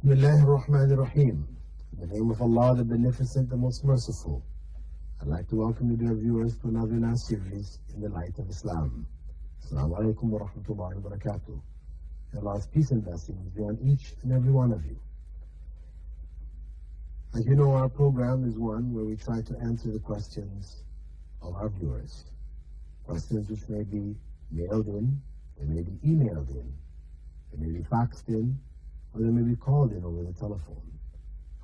Bismillah ar-Rahman ar-Rahim. In the name of Allah, the Beneficent, the Most Merciful. I'd like to welcome you, dear viewers, to another in our series, In the Light of Islam. Assalamu alaikum wa rahmatullahi wa barakatuh. Allah's peace and blessings be on each and every one of you. As you know, our program is one where we try to answer the questions of our viewers. Questions which may be mailed in, they may be emailed in, they may be faxed in, or they may be called in over the telephone.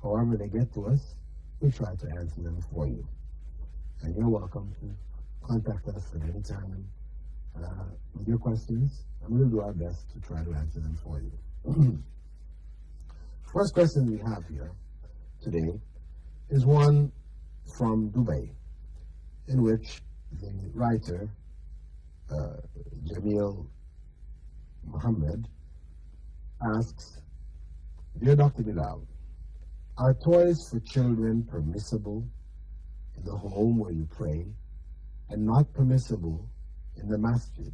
However they get to us, we try to answer them for you. And you're welcome to contact us at any time with your questions, and we'll do our best to try to answer them for you. First question we have here today is one from Dubai, in which the writer, Jamil Muhammad, asks, Dear Dr. Bilal, are toys for children permissible in the home where you pray and not permissible in the masjid,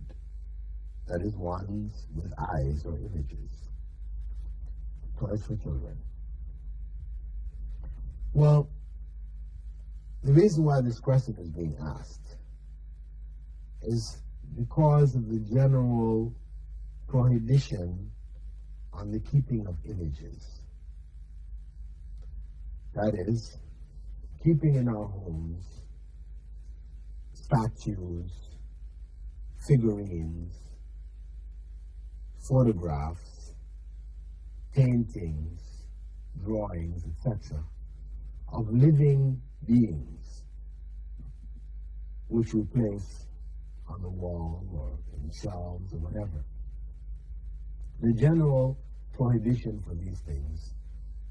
that is, ones with eyes or images? Toys for children. Well, the reason why this question is being asked is because of the general prohibition on the keeping of images. That is, keeping in our homes statues, figurines, photographs, paintings, drawings, etc., of living beings, which we place on the wall or in shelves or whatever. The general prohibition for these things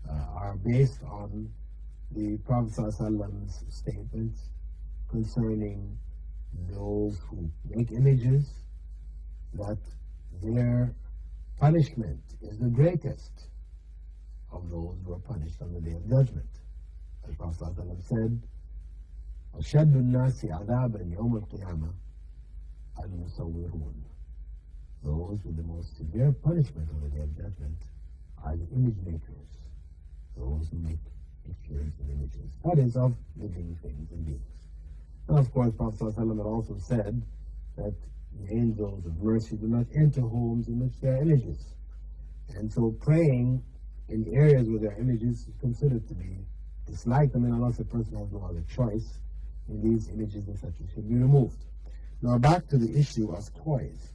are based on the Prophet ﷺ's statements concerning those who make images, that their punishment is the greatest of those who are punished on the Day of Judgment. The Prophet ﷺ said, أَشَدُّ النَّاسِ عَذَابًا يَوْمَ الْقِيَامَةِ الْمُصَوِّرُونَ. Those with the most severe punishment on the Day of Judgment are the image makers, those who make pictures and images, that is, of living things and beings. And of course, Prophet ﷺ had also said that the angels of mercy do not enter homes in which there are images. And so praying in the areas where there are images is considered to be disliked. I mean, unless a person has no other choice, and these images and such should be removed. Now back to the issue of toys.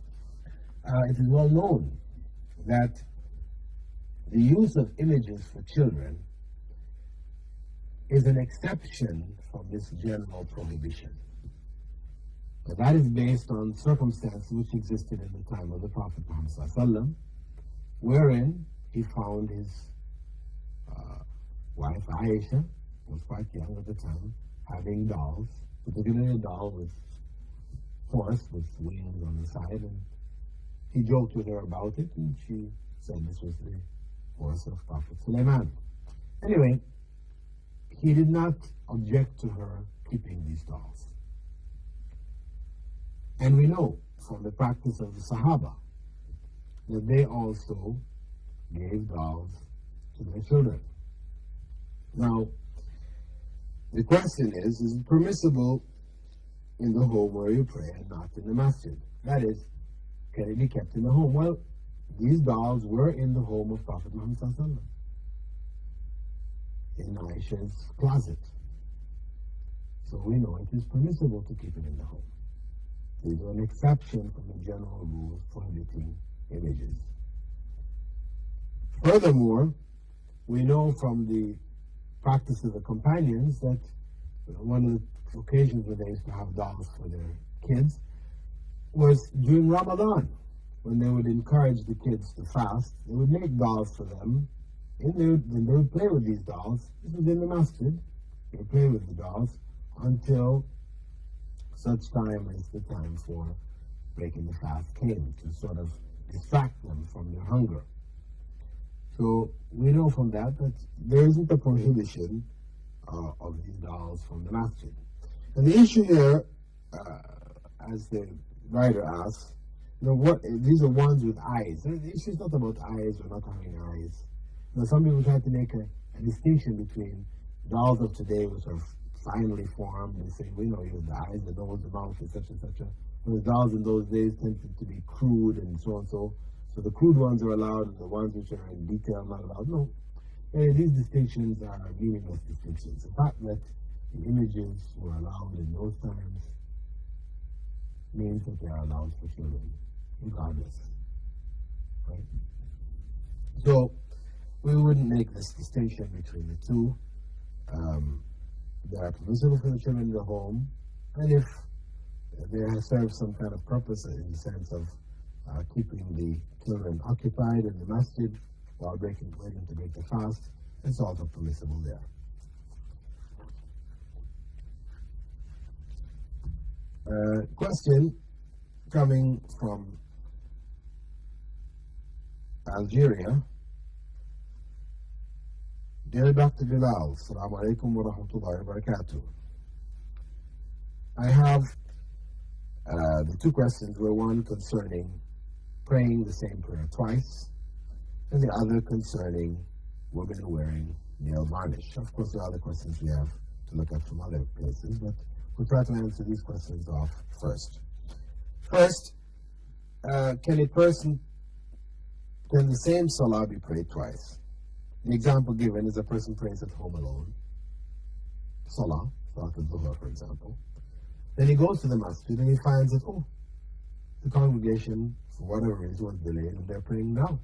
It is well known that the use of images for children is an exception from this general prohibition. But that is based on circumstances which existed in the time of the Prophet Muhammad ﷺ, wherein he found his wife Aisha, who was quite young at the time, having dolls, particularly a doll with horse with wings on the side, and he joked with her about it, and she said this was the horse of Prophet Sulaiman. Anyway, he did not object to her keeping these dolls. And we know from the practice of the Sahaba that they also gave dolls to their children. Now, the question is it permissible in the home where you pray and not in the masjid? That is, can it be kept in the home? Well, these dolls were in the home of Prophet Muhammad ﷺ, in Aisha's closet. So we know it is permissible to keep it in the home. These are an exception from the general rules prohibiting images. Furthermore, we know from the practice of the companions that one of the occasions where they used to have dolls for their kids was during Ramadan, when they would encourage the kids to fast. They would make dolls for them, and they would play with these dolls. This was in the masjid. They would play with the dolls until such time as the time for breaking the fast came, to sort of distract them from their hunger. So we know from that there isn't a prohibition of these dolls from the masjid. And the issue here, as the writer asks, these are ones with eyes. The issue is not about eyes or not having eyes. Now, some people try to make a distinction between dolls of today, which are finely formed. They say, we know you have the eyes, the nose, the mouth, etc., etc. Whereas dolls in those days tended to be crude and so and so. So the crude ones are allowed, and the ones which are in detail not allowed. No, these distinctions are meaningless distinctions. The fact that the images were allowed in those times means that they are allowed for children, regardless. Right? So we wouldn't make this distinction between the two. They are permissible for the children in the home, and if they have served some kind of purpose in the sense of keeping the children occupied in the masjid while waiting to break the fast, it's also permissible there. Question coming from Algeria. Dear Dr. Bilal, Assalamu alaikum wa rahmatullahi wa barakatuh. I have the two questions were one concerning praying the same prayer twice, and the other concerning women wearing nail varnish. Of course, there are other questions we have to look at from other places, but we'll try to answer these questions off first. First, can the same salah be prayed twice? The example given is a person prays at home alone. Salah al-Dhuhr, for example. Then he goes to the masjid and he finds that, the congregation, for whatever reason, was delayed and they're praying now.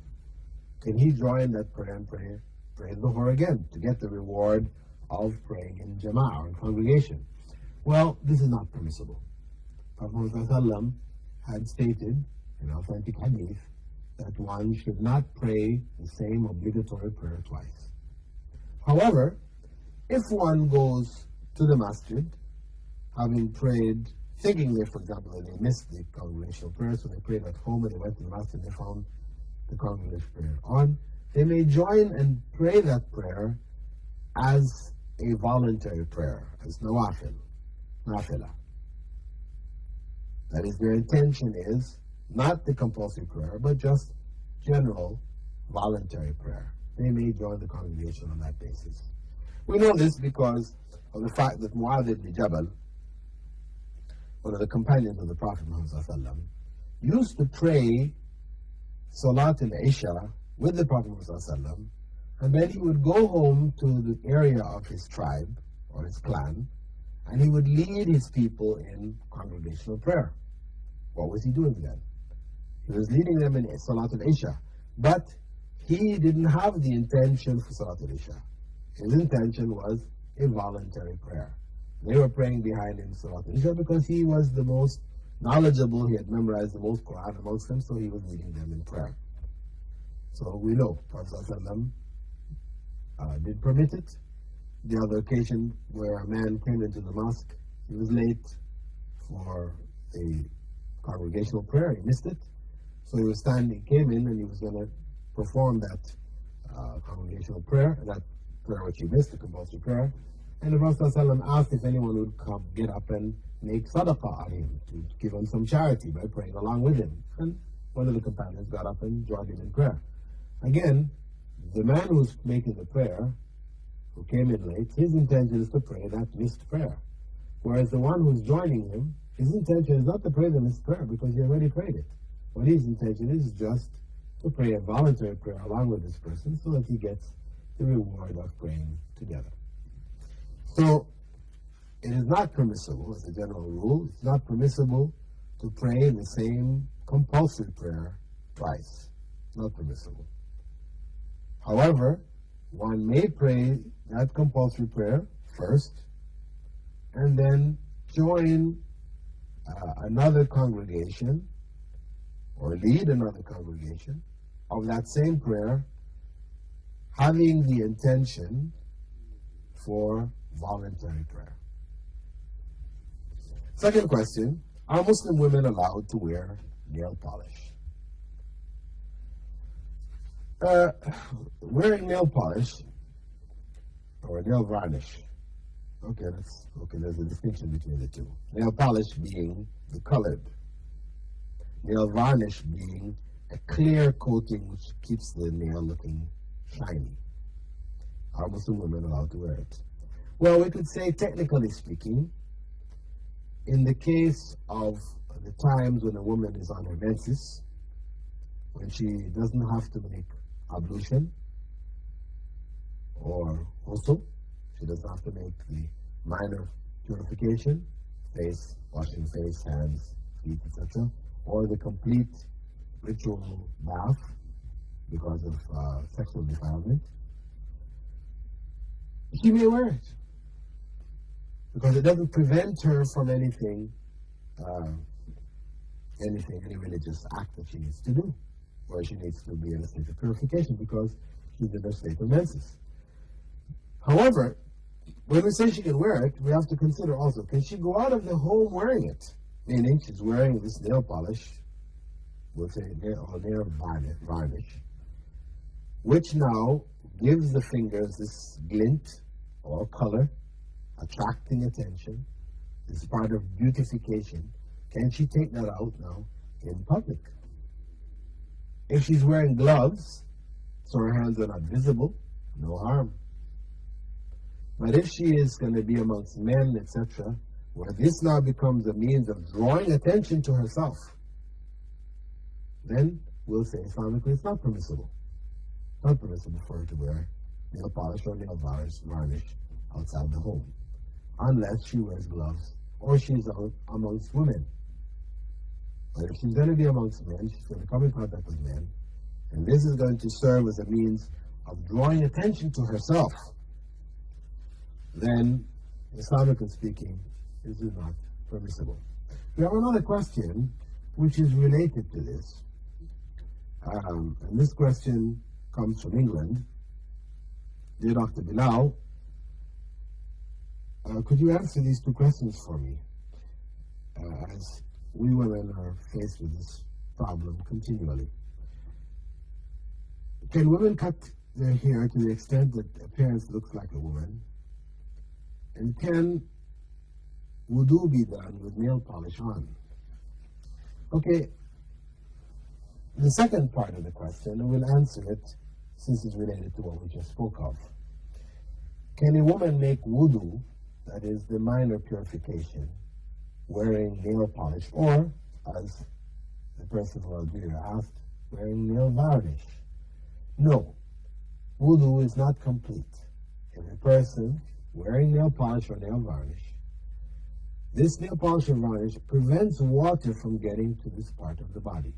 Can he join that prayer and pray Dhuhr again to get the reward of praying in jama'ah or in congregation? Well, this is not permissible. Prophet ﷺ had stated in authentic hadith that one should not pray the same obligatory prayer twice. However, if one goes to the masjid, having prayed, thinking that, for example, that they missed the congregational prayer, so they prayed at home and they went to the masjid and they found the congregational prayer on, they may join and pray that prayer as a voluntary prayer, as nafila. That is, their intention is not the compulsory prayer, but just general voluntary prayer. They may join the congregation on that basis. We know this because of the fact that Mu'adh ibn Jabal, one of the companions of the Prophet Muhammad, used to pray Salat al-Isha with the Prophet Muhammad, and then he would go home to the area of his tribe or his clan, and he would lead his people in congregational prayer. What was he doing then? He was leading them in Salat al-Isha, but he didn't have the intention for Salat al-Isha. His intention was a voluntary prayer. They were praying behind him Salat al-Isha because he was the most knowledgeable, he had memorized the most Quran amongst them, so he was leading them in prayer. So we know Prophet did permit it. The other occasion where a man came into the mosque, he was late for a congregational prayer, he missed it. So he was standing, he came in and he was going to perform that congregational prayer, that prayer which he missed, the compulsory prayer. And the Prophet ﷺ asked if anyone would come, get up and make sadaqah on him, to give him some charity by praying along with him. And one of the companions got up and joined him in prayer. Again, the man who's making the prayer, who came in late, his intention is to pray that missed prayer. Whereas the one who's joining him, his intention is not to pray the missed prayer because he already prayed it. What his intention is just to pray a voluntary prayer along with this person so that he gets the reward of praying together. So, it is not permissible, as a general rule, it's not permissible to pray the same compulsory prayer twice. Not permissible. However, one may pray that compulsory prayer first and then join another congregation or lead another congregation of that same prayer, having the intention for voluntary prayer. Second question, are Muslim women allowed to wear nail polish? Wearing nail polish or nail varnish, there's a distinction between the two. Nail polish being the colored, nail varnish being a clear coating which keeps the nail looking shiny. Are Muslim women allowed to wear it? Well, we could say, technically speaking, in the case of the times when a woman is on her menses, when she doesn't have to make ablution or ghusl, she doesn't have to make the minor purification, face, washing face, hands, feet, etc., or the complete ritual bath because of sexual defilement, she may wear it because it doesn't prevent her from anything, any religious act that she needs to do, or she needs to be in a state of purification because she's in a state of menses. However, when we say she can wear it, we have to consider also, can she go out of the home wearing it? Meaning she's wearing this nail polish, we'll say nail varnish, which now gives the fingers this glint or color, attracting attention. It's part of beautification. Can she take that out now in public? If she's wearing gloves, so her hands are not visible, no harm. But if she is going to be amongst men, etc., where this now becomes a means of drawing attention to herself, then we'll say Islamically it's not permissible. Not permissible for her to wear nail polish or nail varnish outside the home, unless she wears gloves or she's out amongst women. But if she's going to be amongst men, she's going to come in contact with men, and this is going to serve as a means of drawing attention to herself, then, Islamically speaking, this is not permissible. We have another question which is related to this. And this question comes from England. Dear Dr. Bilal, could you answer these two questions for me? As we women are faced with this problem continually. Can women cut their hair to the extent that appearance looks like a woman? And can wudu be done with nail polish on? Okay, the second part of the question, and we'll answer it since it's related to what we just spoke of. Can a woman make wudu, that is the minor purification, wearing nail polish, or, as the person who Algeria asked, wearing nail varnish? No, wudu is not complete. If a person wearing nail polish or nail varnish, this nail polish or varnish prevents water from getting to this part of the body.